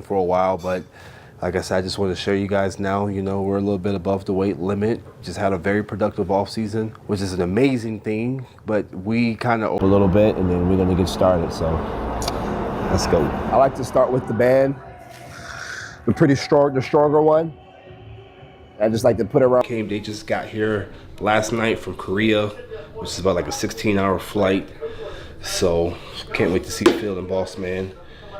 for a while, but like I said, I just want to show you guys now, you know, we're a little bit above the weight limit. Just had a very productive off season, which is an amazing thing, but we kind of a little bit and then we're going to get started. So let's go. I like to start with the band, the stronger one. I just like to put it around. They just got here last night from Korea, which is about like a 16-hour flight. So can't wait to see Phil and Boss Man.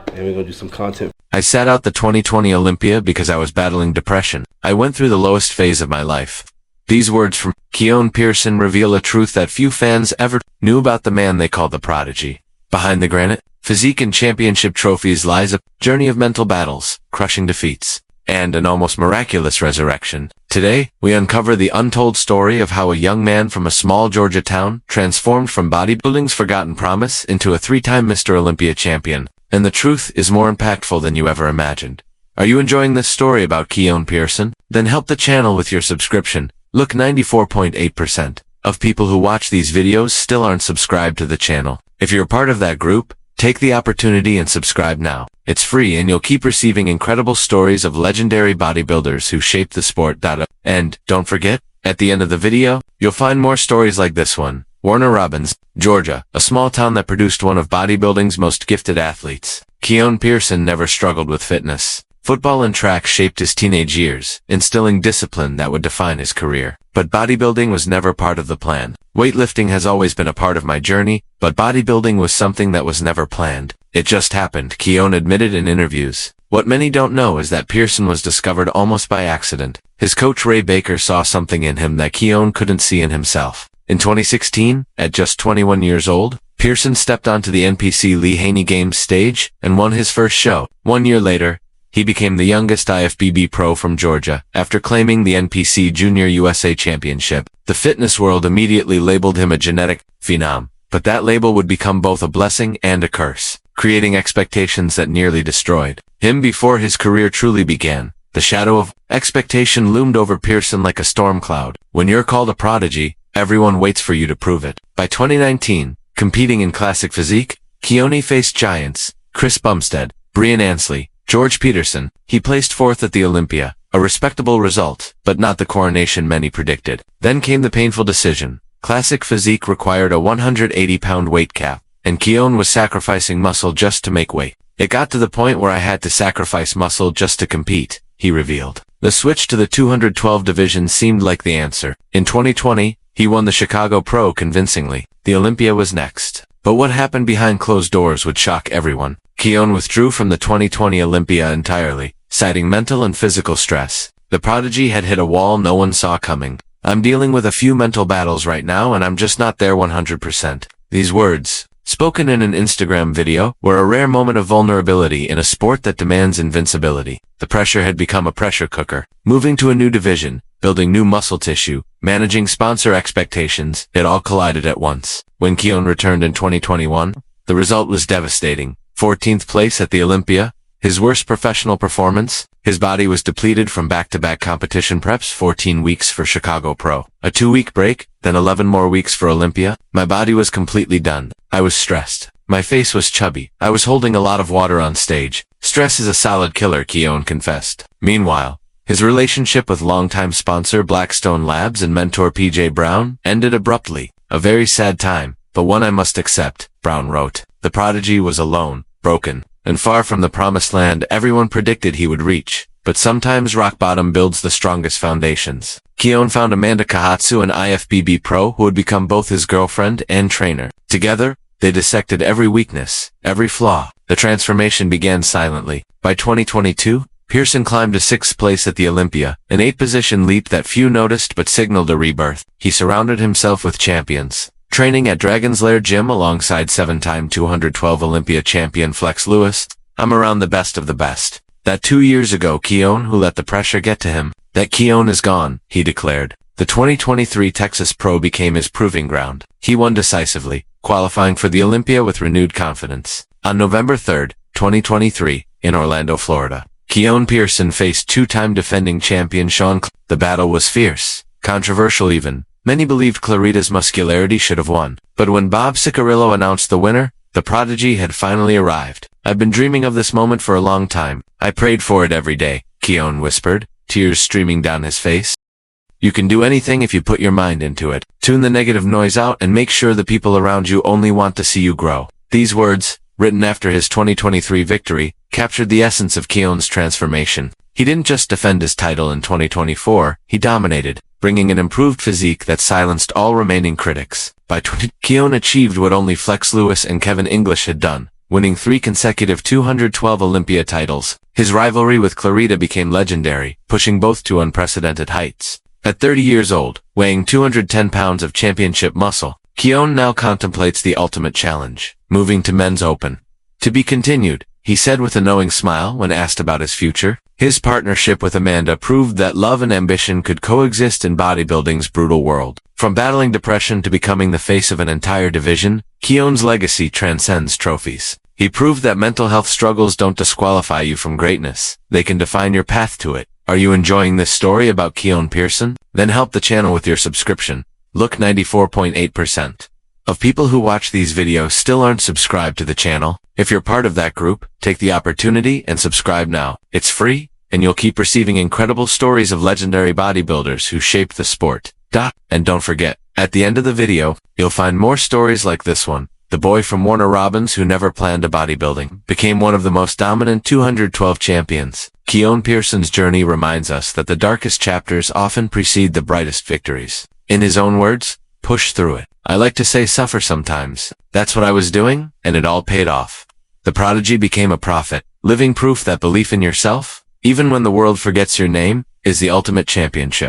And we're going to do some content. I sat out the 2020 Olympia because I was battling depression. I went through the lowest phase of my life. These words from Keone Pearson reveal a truth that few fans ever knew about the man they call the Prodigy. Behind the granite, physique and championship trophies lies a journey of mental battles, crushing defeats, and an almost miraculous resurrection. Today, we uncover the untold story of how a young man from a small Georgia town transformed from bodybuilding's forgotten promise into a three-time Mr. Olympia champion. And the truth is more impactful than you ever imagined. Are you enjoying this story about Keone Pearson? Then help the channel with your subscription. Look, 94.8% of people who watch these videos still aren't subscribed to the channel. If you're part of that group, take the opportunity and subscribe now. It's free and you'll keep receiving incredible stories of legendary bodybuilders who shaped the sport. And don't forget, at the end of the video, you'll find more stories like this one. Warner Robins, Georgia, a small town that produced one of bodybuilding's most gifted athletes. Keone Pearson never struggled with fitness. Football and track shaped his teenage years, instilling discipline that would define his career. But bodybuilding was never part of the plan. Weightlifting has always been a part of my journey, but bodybuilding was something that was never planned. It just happened, Keone admitted in interviews. What many don't know is that Pearson was discovered almost by accident. His coach Ray Baker saw something in him that Keone couldn't see in himself. In 2016, at just 21 years old, Pearson stepped onto the NPC Lee Haney Games stage and won his first show. 1 year later, he became the youngest IFBB pro from Georgia after claiming the NPC Junior USA Championship. The fitness world immediately labeled him a genetic phenom, but that label would become both a blessing and a curse, creating expectations that nearly destroyed him before his career truly began. The shadow of expectation loomed over Pearson like a storm cloud. When you're called a prodigy, everyone waits for you to prove it. By 2019, competing in classic physique, Keone faced giants, Chris Bumstead, Brian Ansley, George Peterson. He placed fourth at the Olympia, a respectable result, but not the coronation many predicted. Then came the painful decision. Classic physique required a 180-pound weight cap, and Keone was sacrificing muscle just to make weight. It got to the point where I had to sacrifice muscle just to compete, he revealed. The switch to the 212 division seemed like the answer. In 2020, he won the Chicago Pro convincingly. The Olympia was next. But what happened behind closed doors would shock everyone. Keone withdrew from the 2020 Olympia entirely, citing mental and physical stress. The Prodigy had hit a wall no one saw coming. I'm dealing with a few mental battles right now and I'm just not there 100%. These words, spoken in an Instagram video, were a rare moment of vulnerability in a sport that demands invincibility. The pressure had become a pressure cooker. Moving to a new division, building new muscle tissue, managing sponsor expectations, it all collided at once. When Keone returned in 2021, the result was devastating. 14th place at the Olympia, his worst professional performance. His body was depleted from back-to-back competition preps, 14 weeks for Chicago Pro, a 2-week break, then 11 more weeks for Olympia. My body was completely done. I was stressed. My face was chubby. I was holding a lot of water on stage. Stress is a solid killer, Keone confessed. Meanwhile, his relationship with longtime sponsor Blackstone Labs and mentor PJ Brown ended abruptly. A very sad time, but one I must accept, Brown wrote. The Prodigy was alone, broken, and far from the promised land everyone predicted he would reach. But sometimes rock bottom builds the strongest foundations. Keone found Amanda Kahatsu, an IFBB pro who would become both his girlfriend and trainer. Together, they dissected every weakness, every flaw. The transformation began silently. By 2022, Pearson climbed to 6th place at the Olympia, an 8-position leap that few noticed but signaled a rebirth. He surrounded himself with champions, training at Dragon's Lair Gym alongside 7-time 212 Olympia champion Flex Lewis. I'm around the best of the best. That 2 years ago Keone who let the pressure get to him. That Keone is gone, he declared. The 2023 Texas Pro became his proving ground. He won decisively, qualifying for the Olympia with renewed confidence. On November 3, 2023, in Orlando, Florida, Keone Pearson faced 2-time defending champion Sean Clarida. The battle was fierce, controversial even. Many believed Clarida's muscularity should have won. But when Bob Cicarillo announced the winner, the Prodigy had finally arrived. I've been dreaming of this moment for a long time. I prayed for it every day, Keone whispered, tears streaming down his face. You can do anything if you put your mind into it. Tune the negative noise out and make sure the people around you only want to see you grow. These words, written after his 2023 victory, captured the essence of Keone's transformation. He didn't just defend his title in 2024, he dominated, bringing an improved physique that silenced all remaining critics. By Keone achieved what only Flex Lewis and Kevin English had done, winning 3 consecutive 212 Olympia titles. His rivalry with Clarita became legendary, pushing both to unprecedented heights. At 30 years old, weighing 210 pounds of championship muscle, Keone now contemplates the ultimate challenge, moving to men's open. To be continued, he said with a knowing smile when asked about his future. His partnership with Amanda proved that love and ambition could coexist in bodybuilding's brutal world. From battling depression to becoming the face of an entire division, Keone's legacy transcends trophies. He proved that mental health struggles don't disqualify you from greatness. They can define your path to it. Are you enjoying this story about Keone Pearson? Then help the channel with your subscription. Look, 94.8% of people who watch these videos still aren't subscribed to the channel. If you're part of that group, take the opportunity and subscribe now. It's free, and you'll keep receiving incredible stories of legendary bodybuilders who shaped the sport. And don't forget, at the end of the video, you'll find more stories like this one. The boy from Warner Robins who never planned a bodybuilding became one of the most dominant 212 champions. Keone Pearson's journey reminds us that the darkest chapters often precede the brightest victories. In his own words, push through it. I like to say suffer sometimes. That's what I was doing, and it all paid off. The prodigy became a prophet, living proof that belief in yourself, even when the world forgets your name, is the ultimate championship.